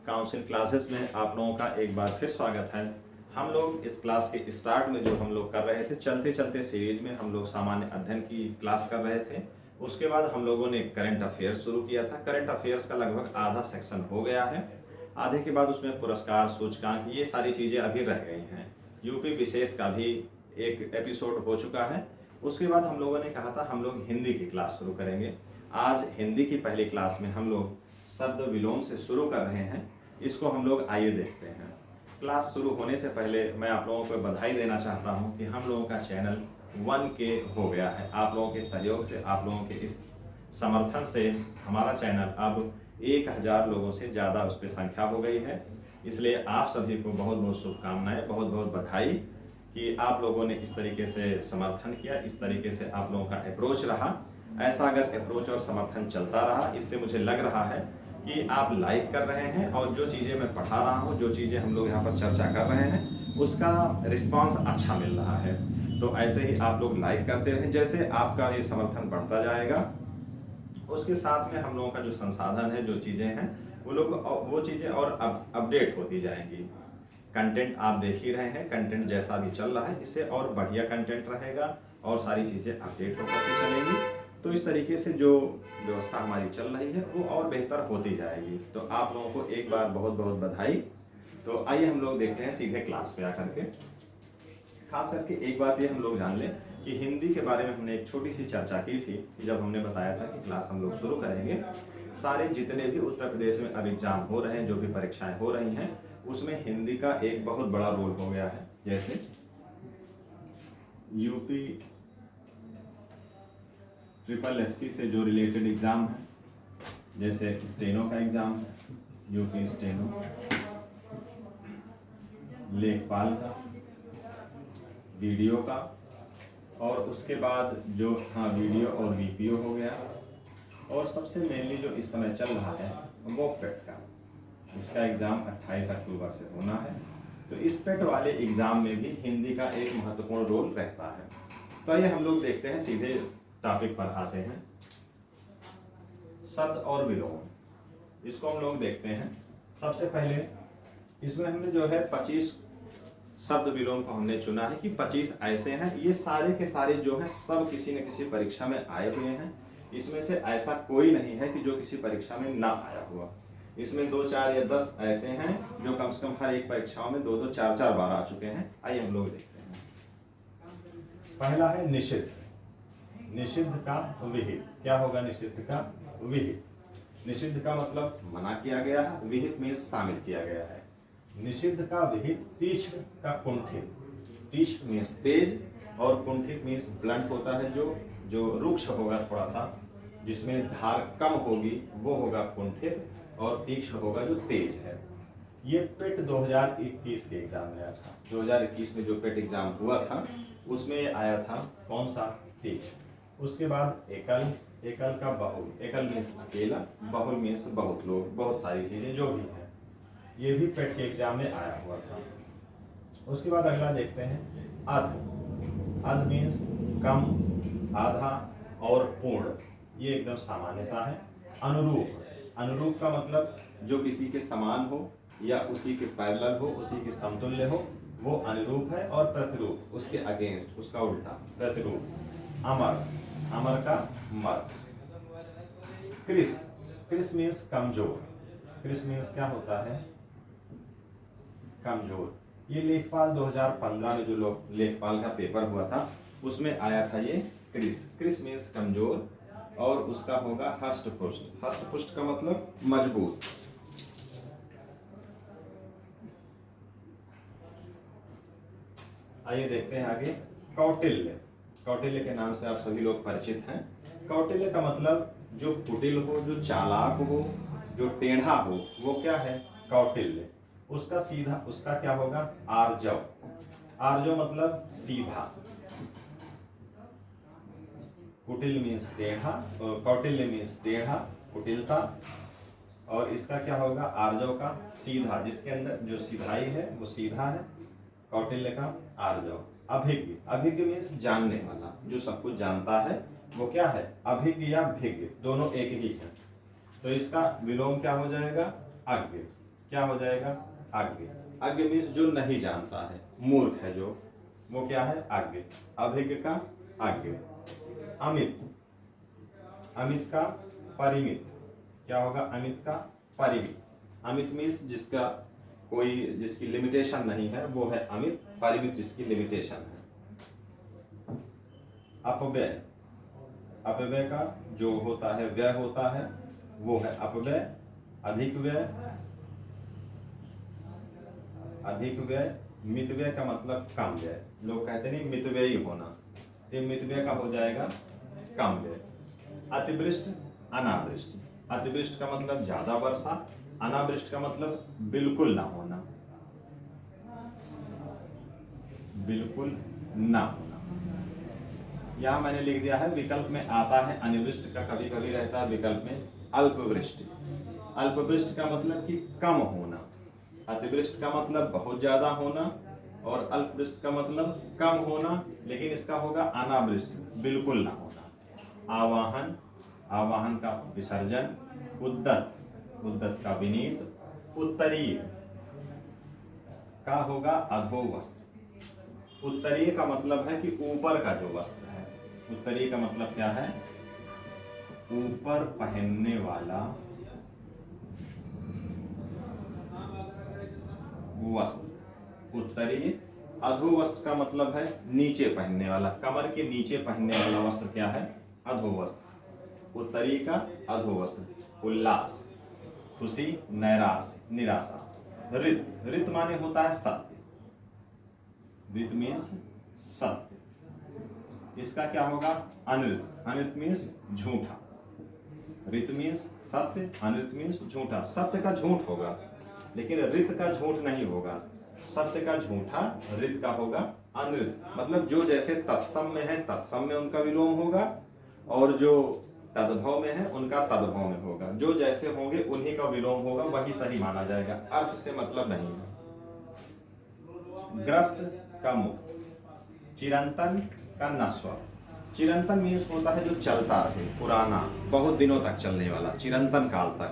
Council classes में आप लोगों का एक बार फिर स्वागत है। हम लोग इस क्लास के स्टार्ट में जो हम लोग कर रहे थे, चलते चलते सीरीज में हम लोग सामान्य अध्ययन की क्लास कर रहे थे। उसके बाद हम लोगों ने करंट अफेयर्स शुरू किया था। करंट अफेयर्स का लगभग आधा सेक्शन हो गया है। आधे के बाद उसमें पुरस्कार, सूचकांक, ये सारी चीज़ें अभी रह गई हैं। यूपी विशेष का भी एक एपिसोड हो चुका है। उसके बाद हम लोगों ने कहा था हम लोग हिंदी की क्लास शुरू करेंगे। आज हिंदी की पहली क्लास में हम लोग शब्द विलोम से शुरू कर रहे हैं। इसको हम लोग आइए देखते हैं। क्लास शुरू होने से पहले मैं आप लोगों को बधाई देना चाहता हूं कि हम लोगों का चैनल 1K हो गया है। आप लोगों के सहयोग से, आप लोगों के इस समर्थन से हमारा चैनल अब 1000 लोगों से ज़्यादा उस पर संख्या हो गई है। इसलिए आप सभी को बहुत बहुत शुभकामनाएं, बहुत बहुत बधाई कि आप लोगों ने इस तरीके से समर्थन किया, इस तरीके से आप लोगों का अप्रोच रहा। ऐसा अगर अप्रोच और समर्थन चलता रहा, इससे मुझे लग रहा है कि आप लाइक कर रहे हैं और जो चीज़ें मैं पढ़ा रहा हूं, जो चीज़ें हम लोग यहाँ पर चर्चा कर रहे हैं, उसका रिस्पांस अच्छा मिल रहा है। तो ऐसे ही आप लोग लाइक करते रहें। जैसे आपका ये समर्थन बढ़ता जाएगा, उसके साथ में हम लोगों का जो संसाधन है, जो चीज़ें हैं, वो चीज़ें और अपडेट होती जाएंगी। कंटेंट आप देख ही रहे हैं, कंटेंट जैसा भी चल रहा है, इससे और बढ़िया कंटेंट रहेगा और सारी चीज़ें अपडेट होकर के चलेंगी। तो इस तरीके से जो व्यवस्था हमारी चल रही है वो और बेहतर होती जाएगी। तो आप लोगों को एक बार बहुत बहुत बधाई। तो आइए हम लोग देखते हैं सीधे क्लास पे आकर के। खास करके एक बात ये हम लोग जान लें कि हिंदी के बारे में हमने एक छोटी सी चर्चा की थी कि जब हमने बताया था कि क्लास हम लोग शुरू करेंगे, सारे जितने भी उत्तर प्रदेश में अब एग्जाम हो रहे हैं, जो भी परीक्षाएं हो रही हैं, उसमें हिंदी का एक बहुत बड़ा रोल हो गया है। जैसे यूपी SSC से जो रिलेटेड एग्जाम है, जैसे स्टेनो का एग्जाम है, यूपी स्टेनो, लेखपाल का, वीडियो का, और उसके बाद जो वीडियो और VPO हो गया, और सबसे मेनली जो इस समय चल रहा है वो पेट का। इसका एग्ज़ाम 28 अक्टूबर से होना है। तो इस पेट वाले एग्ज़ाम में भी हिंदी का एक महत्वपूर्ण रोल रहता है। तो आइए हम लोग देखते हैं, सीधे टॉपिक पर आते हैं। शब्द और विलोम, इसको हम लोग देखते हैं। सबसे पहले इसमें हमने जो है 25 शब्द विलोम को हमने चुना है कि 25 ऐसे हैं। ये सारे के सारे जो हैं सब किसी न किसी परीक्षा में आए हुए हैं। इसमें से ऐसा कोई नहीं है कि जो किसी परीक्षा में ना आया हुआ। इसमें 2, 4 या 10 ऐसे हैं जो कम से कम हर एक परीक्षाओं में 2, 2, 4, 4 बार आ चुके हैं। आइए हम लोग देखते हैं। पहला है निषिद्ध। निषिद्ध का विहित। क्या होगा निषिद्ध का विहित? निषिद्ध का मतलब मना किया गया है, विहित में शामिल किया गया है। निषिद्ध का विहित तीक्ष्ण का कुंठित। तीक्ष्ण मीन्स तेज और कुंठित मीन्स ब्लंट होता है, जो रुक्ष होगा, थोड़ा सा जिसमें धार कम होगी वो होगा कुंठित, और तीक्ष्ण होगा जो तेज है। ये पेट 2021 के एग्जाम में आया था। 2021 में जो पेट एग्जाम हुआ था उसमें आया था कौन सा? तीक्ष्ण। उसके बाद एकल। एकल का बहुल। एकल मीन्स अकेला, बहुल मीन्स बहुत लोग, बहुत सारी चीजें जो भी हैं। ये भी पेट के एग्जाम में आया हुआ था। उसके बाद अगला देखते हैं अध। अध मीन्स कम, आधा और पूर्ण। ये एकदम सामान्य सा है। अनुरूप। अनुरूप का मतलब जो किसी के समान हो या उसी के पैरेलल हो, उसी के समतुल्य हो, वो अनुरूप है। और प्रतिरूप उसके अगेंस्ट, उसका उल्टा, प्रतिरूप। अमर। अमर का मर। कृश। कृश मीन्स कमजोर। कृश मीन्स क्या होता है? कमजोर। ये लेखपाल 2015 में जो लेखपाल का पेपर हुआ था उसमें आया था ये कृश। कृश मीन्स कमजोर, और उसका होगा हष्ट-पुष्ट। हष्ट-पुष्ट का मतलब मजबूत। आइए देखते हैं आगे। कौटिल्य। कौटिल्य के नाम से आप सभी लोग परिचित हैं। कौटिल्य का मतलब जो कुटिल हो, जो चालाक हो, जो टेढ़ा हो, वो क्या है? कौटिल्य। उसका सीधा, उसका क्या होगा? आर्जव। आर्जव मतलब सीधा। कुटिल मीन्स टेढ़ा, कौटिल्य मीन्स टेढ़ा, कुटिलता, और इसका क्या होगा? आर्जव का सीधा, जिसके अंदर जो सीधाई है वो सीधा है। कौटिल्य का आर्जव। अभिज्ञ। अभिज्ञ मीन्स जानने वाला, जो सब कुछ जानता है वो क्या है? अभिज्ञ या भिज्ञ, दोनों एक ही है। तो इसका विलोम क्या हो जाएगा? अज्ञ। क्या हो जाएगा? अज्ञ। अज्ञ मीन्स जो नहीं जानता है, मूर्ख है जो, वो क्या है? अज्ञ। अभिज्ञ का अज्ञ। अमित, अमित का परिमित, क्या होगा? अमित का परिमित। अमित मीन्स जिसका कोई, जिसकी लिमिटेशन नहीं है, वो है अमित। परिमित जिसकी लिमिटेशन है। अपव्यय, अपव्यय का जो होता है व्यय होता है, वो है अपव्यय। अधिक व्यय, अधिक व्यय। मित व्यय का मतलब कम व्यय। लोग कहते नहीं मितव्ययी होना, तो मित व्यय का हो जाएगा कम व्यय। अतिवृष्ट, अनावृष्टि। अतिवृष्ट का मतलब ज्यादा वर्षा, अनावृष्ट का मतलब बिल्कुल ना होना, बिल्कुल ना होना। यहां मैंने लिख दिया है, विकल्प में आता है अनिवृष्ट का, कभी कभी रहता है विकल्प में अल्पवृष्टि। अल्पवृष्टि का मतलब कि कम होना, अतिवृष्टि का मतलब बहुत ज्यादा होना, और अल्पवृष्टि का मतलब कम होना, लेकिन इसका होगा अनावृष्टि, बिल्कुल ना होना। आवाहन, आवाहन का विसर्जन। उद्दत, उद्दत का विनीत। उत्तरीय का होगा अधोवस्त्र। उत्तरीय का मतलब है कि ऊपर का जो वस्त्र है। उत्तरीय का मतलब क्या है? ऊपर पहनने वाला वस्त्र, उत्तरीय। अधोवस्त्र का मतलब है नीचे पहनने वाला, कमर के नीचे पहनने वाला वस्त्र क्या है? अधोवस्त्र। उत्तरीय का अधोवस्त्र। उल्लास, खुशी, नैराश्य, निराशा। ऋत, ऋत माने होता है सत्य, ऋत मीन्स सत्य। इसका क्या होगा? अनृत, अनृत मीन्स झूठा। ऋत मीन्स सत्य, अनृत मीन्स झूठा। सत्य का झूठ होगा, लेकिन ऋत का झूठ नहीं होगा। सत्य का झूठा, ऋत का होगा अनृत। मतलब जो जैसे तत्सम में है, तत्सम में उनका विलोम होगा, और जो तद्भव में है उनका तद्भव में होगा। जो जैसे होंगे उन्हीं का विलोम होगा, वही सही माना जाएगा, अर्थ से मतलब नहीं है। ग्रस्त का मुक्त, चिरंतन का नश्वर। चिरंतन मीन्स होता है जो चलता रहे, पुराना, बहुत दिनों तक चलने वाला, चिरंतन काल तक।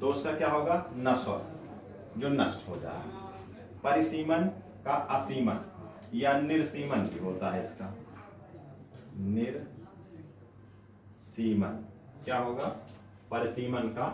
तो उसका क्या होगा? नश्वर, जो नष्ट हो जाए। परिसीमन का असीमन या निर्सीमन भी होता है इसका, निर्सीमन। क्या होगा? परिसीमन का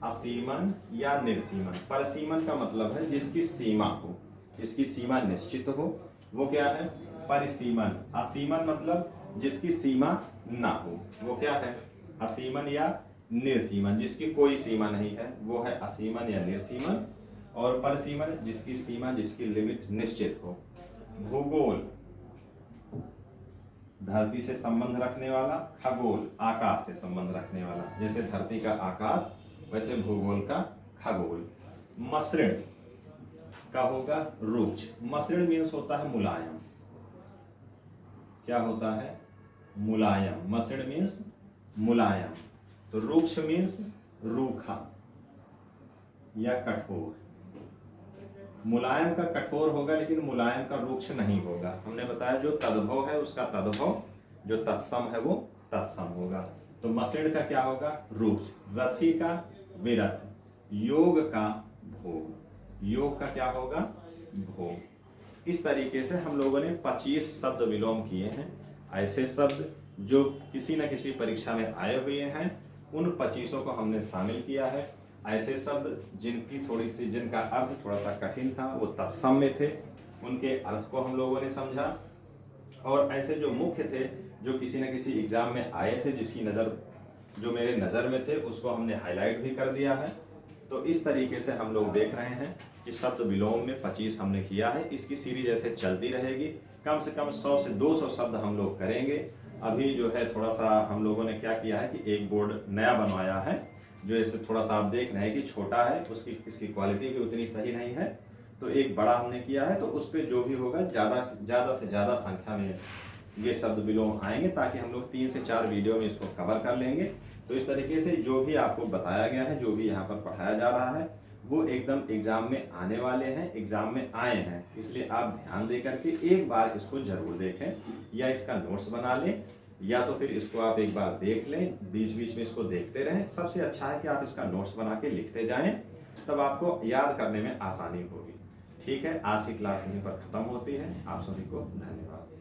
असीमन या निर्सीमन। परिसीमन का मतलब है जिसकी सीमा हो, जिसकी सीमा निश्चित हो, वो क्या है? परिसीमन। असीमन मतलब जिसकी सीमा ना हो, वो क्या है? असीमन या निर्सीमन। जिसकी कोई सीमा नहीं है वो है असीमन या निर्सीमन। और परिसीमन जिसकी सीमा, जिसकी लिमिट निश्चित हो। भूगोल, धरती से संबंध रखने वाला। खगोल, आकाश से संबंध रखने वाला। जैसे धरती का आकाश, वैसे भूगोल का खगोल। मसृण का होगा रुक्ष। मसृण मीन्स होता है मुलायम। क्या होता है? मुलायम। मसृण मीन्स मुलायम। तो रुक्ष मीन्स रूखा या कठोर। मुलायम का कठोर होगा, लेकिन मुलायम का रुक्ष नहीं होगा। हमने बताया जो तद्भव है उसका तद्भव, जो तत्सम है वो तत्सम होगा। तो मसृण का क्या होगा? रुक्ष। रथी का विरथ। योग का भोग, योग का क्या होगा? भोग। इस तरीके से हम लोगों ने 25 शब्द विलोम किए हैं। ऐसे शब्द जो किसी न किसी परीक्षा में आए हुए हैं, उन 25 को हमने शामिल किया है। ऐसे शब्द जिनकी थोड़ी सी, जिनका अर्थ थोड़ा सा कठिन था, वो तत्सम में थे, उनके अर्थ को हम लोगों ने समझा। और ऐसे जो मुख्य थे, जो किसी न किसी एग्जाम में आए थे, जिसकी नज़र, जो मेरे नज़र में थे, उसको हमने हाईलाइट भी कर दिया है। तो इस तरीके से हम लोग देख रहे हैं कि शब्द विलोम में 25 हमने किया है। इसकी सीरीज ऐसे चलती रहेगी। कम से कम 100 से 200 शब्द हम लोग करेंगे। अभी जो है थोड़ा सा हम लोगों ने क्या किया है कि एक बोर्ड नया बनवाया है, जो ऐसे थोड़ा सा आप देख रहे हैं कि छोटा है, उसकी इसकी क्वालिटी भी उतनी सही नहीं है। तो एक बड़ा हमने किया है, तो उस पर जो भी होगा ज़्यादा से ज़्यादा संख्या में ये शब्द विलोम आएंगे, ताकि हम लोग 3 से 4 वीडियो में इसको कवर कर लेंगे। तो इस तरीके से जो भी आपको बताया गया है, जो भी यहाँ पर पढ़ाया जा रहा है, वो एकदम एग्जाम में आने वाले हैं, एग्जाम में आए हैं। इसलिए आप ध्यान दे करके एक बार इसको जरूर देखें, या इसका नोट्स बना लें, या तो फिर इसको आप एक बार देख लें, बीच बीच में इसको देखते रहें। सबसे अच्छा है कि आप इसका नोट्स बना के लिखते जाएं। तब आपको याद करने में आसानी होगी। ठीक है, आज की क्लास यहीं पर खत्म होती है। आप सभी को धन्यवाद।